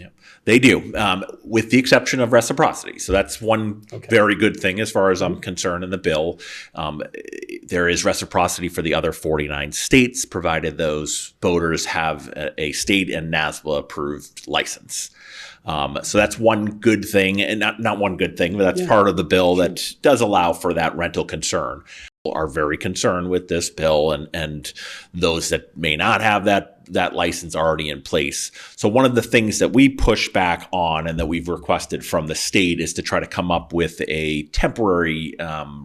Yeah, they do, with the exception of reciprocity. So that's one very good thing as far as I'm concerned in the bill. There is reciprocity for the other 49 states, provided those boaters have a state and NASBA approved license. So that's one good thing, and not one good thing, but that's part of the bill that does allow for that rental concern. People are very concerned with this bill, and those that may not have that license already in place. So one of the things that we push back on and that we've requested from the state is to try to come up with a temporary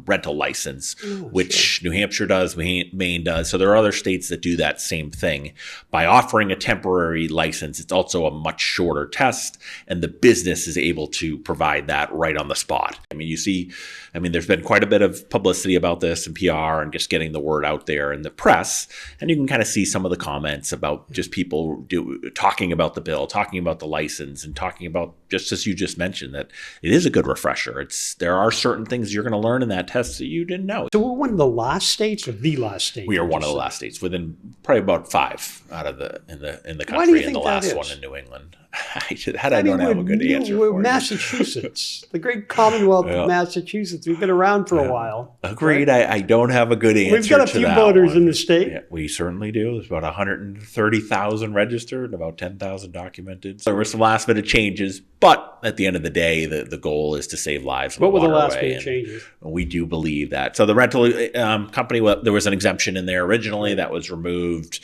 rental license, which New Hampshire does, Maine does. So there are other states that do that same thing. By offering a temporary license, it's also a much shorter test, and the business is able to provide that right on the spot. I mean, there's been quite a bit of publicity about this and PR and just getting the word out there in the press, and you can kind of see some of the comments about just people talking about the bill, talking about the license, and talking about, just as you just mentioned, that it is a good refresher. There are certain things you're going to learn in that test that you didn't know. So we're one of the last states, or the last state? We are one of the last states, within probably about 5 out of in the country. Why do you think and the that last is? one in New England. I don't have a good answer We're for you. Massachusetts, the great Commonwealth of Massachusetts. We've been around for a while. Agreed. Right? I don't have a good answer. We've got a few boaters in the state. Yeah, we certainly do. There's about 130,000 registered and about 10,000 documented. So there were some last minute changes, but at the end of the day, the goal is to save lives. What were the last minute changes? We do believe that. So the rental company, there was an exemption in there originally that was removed.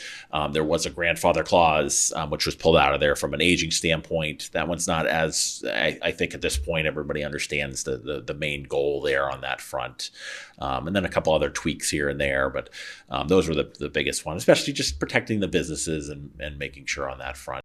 There was a grandfather clause, which was pulled out of there from an aging standpoint. That one's not as, I think at this point, everybody understands the main goal there on that front. And then a couple other tweaks here and there, but those were the biggest ones, especially just protecting the businesses and making sure on that front.